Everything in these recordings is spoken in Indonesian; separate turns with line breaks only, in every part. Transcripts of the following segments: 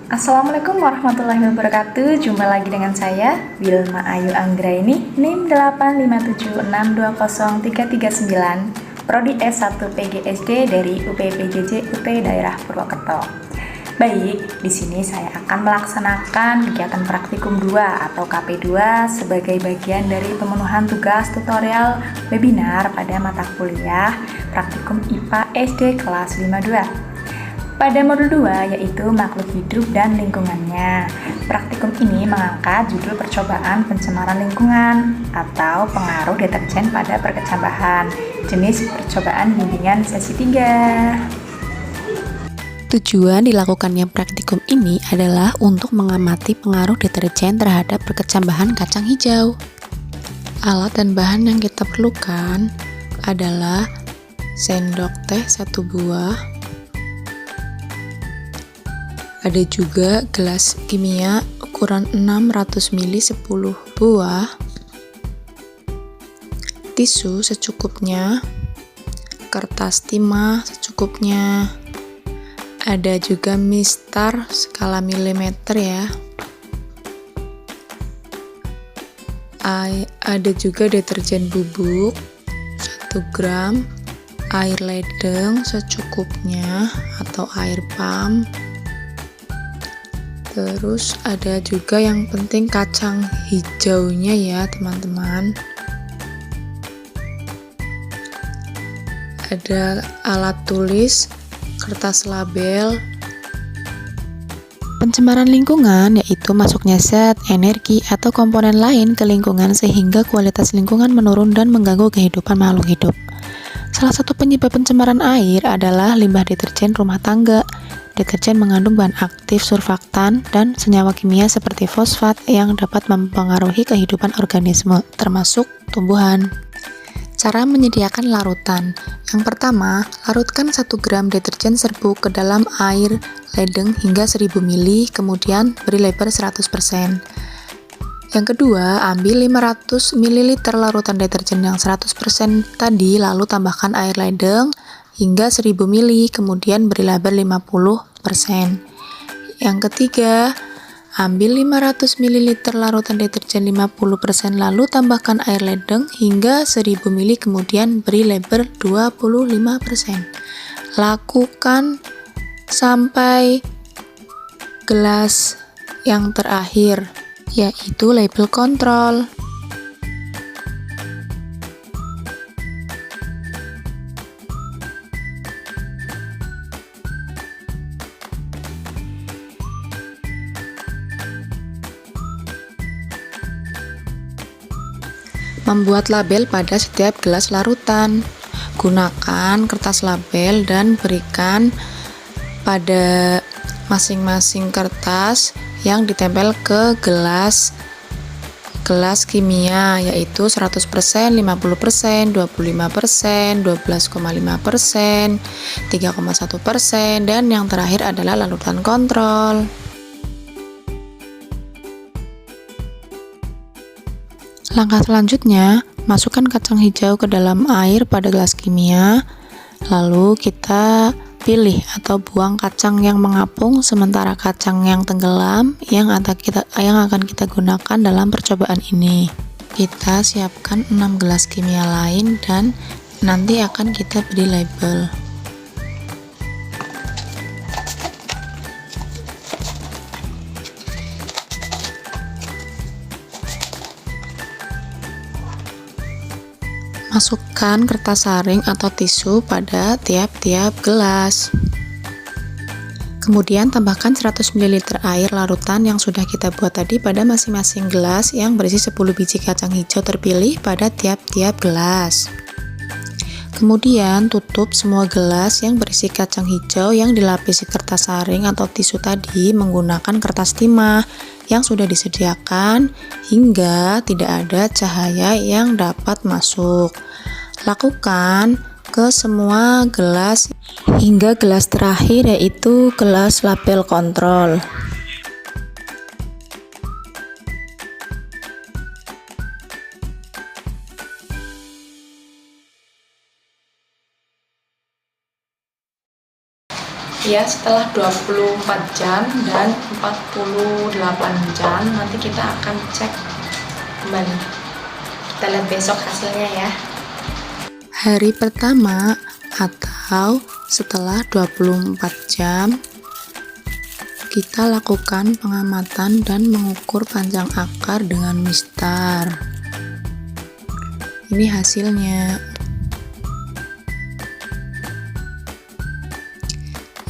Assalamualaikum warahmatullahi wabarakatuh. Jumpa lagi dengan saya Wilma Ayu Anggraini, NIM 857620339, Prodi S1 PGSD dari UPPJJ UT Daerah Purwokerto. Baik, di sini saya akan melaksanakan kegiatan praktikum 2 atau KP2 sebagai bagian dari pemenuhan tugas tutorial webinar pada mata kuliah praktikum IPA SD kelas 52. Pada modul 2 yaitu makhluk hidup dan lingkungannya. Praktikum ini mengangkat judul percobaan pencemaran lingkungan atau pengaruh deterjen pada perkecambahan. Jenis percobaan bimbingan sesi 3.
Tujuan dilakukannya praktikum ini adalah untuk mengamati pengaruh deterjen terhadap perkecambahan kacang hijau. Alat dan bahan yang kita perlukan adalah sendok teh 1 buah, ada juga gelas kimia ukuran 600 ml 10 buah, tisu secukupnya, kertas timah secukupnya, ada juga mistar skala milimeter ya, ada juga deterjen bubuk 1 gram, air ledeng secukupnya atau air pump. Terus ada juga yang penting kacang hijaunya ya teman-teman. Ada alat tulis, kertas label. Pencemaran lingkungan yaitu masuknya zat, energi, atau komponen lain ke lingkungan sehingga kualitas lingkungan menurun dan mengganggu kehidupan makhluk hidup. Salah satu penyebab pencemaran air adalah limbah deterjen rumah tangga. Deterjen mengandung bahan aktif surfaktan dan senyawa kimia seperti fosfat yang dapat mempengaruhi kehidupan organisme, termasuk tumbuhan. Cara menyediakan larutan. Yang pertama, larutkan 1 gram deterjen serbuk ke dalam air ledeng hingga 1000 ml, kemudian beri lebar 100%. Yang kedua, ambil 500 ml larutan deterjen yang 100% tadi, lalu tambahkan air ledeng hingga 1000 ml, kemudian beri lebar 50%. Yang ketiga, ambil 500 ml larutan deterjen 50%, lalu tambahkan air ledeng hingga 1000 ml, kemudian beri lebar 25%. Lakukan sampai gelas yang terakhir, yaitu label kontrol. Membuat label pada setiap gelas larutan. Gunakan kertas label dan berikan pada masing-masing kertas yang ditempel ke gelas kimia, yaitu 100%, 50%, 25%, 12,5%, 3,1%, dan yang terakhir adalah larutan kontrol. Langkah selanjutnya, masukkan kacang hijau ke dalam air pada gelas kimia, lalu kita pilih atau buang kacang yang mengapung, sementara kacang yang tenggelam yang akan kita gunakan dalam percobaan ini. Kita siapkan 6 gelas kimia lain dan nanti akan kita beri label. Masukkan kertas saring atau tisu pada tiap-tiap gelas. Kemudian tambahkan 100 ml air larutan yang sudah kita buat tadi pada masing-masing gelas yang berisi 10 biji kacang hijau terpilih pada tiap-tiap gelas. Kemudian tutup semua gelas yang berisi kacang hijau yang dilapisi kertas saring atau tisu tadi menggunakan kertas timah yang sudah disediakan hingga tidak ada cahaya yang dapat masuk. Lakukan ke semua gelas hingga gelas terakhir, yaitu gelas label kontrol.
ya setelah 24 jam dan 48 jam nanti kita akan cek kembali. Kita lihat besok hasilnya ya.
Hari pertama atau setelah 24 jam kita lakukan pengamatan dan mengukur panjang akar dengan mistar. Ini hasilnya.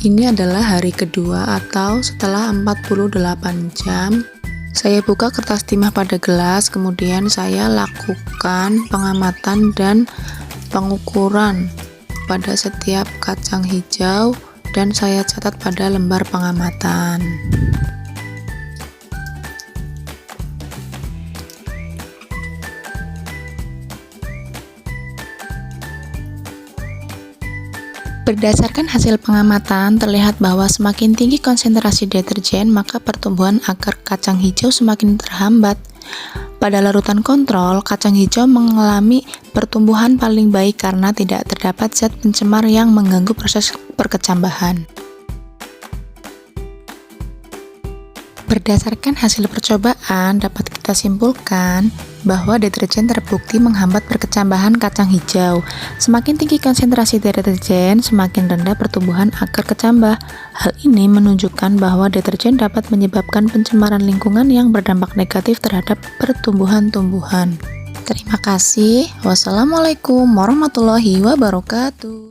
Ini adalah hari kedua atau setelah 48 jam. Saya buka kertas timah pada gelas, kemudian saya lakukan pengamatan dan pengukuran pada setiap kacang hijau dan saya catat pada lembar pengamatan. Berdasarkan hasil pengamatan, terlihat bahwa semakin tinggi konsentrasi deterjen, maka pertumbuhan akar kacang hijau semakin terhambat. Pada larutan kontrol, kacang hijau mengalami pertumbuhan paling baik karena tidak terdapat zat pencemar yang mengganggu proses perkecambahan. Berdasarkan hasil percobaan, dapat kita simpulkan bahwa deterjen terbukti menghambat perkecambahan kacang hijau. Semakin tinggi konsentrasi deterjen, semakin rendah pertumbuhan akar kecambah. Hal ini menunjukkan bahwa deterjen dapat menyebabkan pencemaran lingkungan yang berdampak negatif terhadap pertumbuhan tumbuhan. Terima kasih. Wassalamualaikum warahmatullahi wabarakatuh.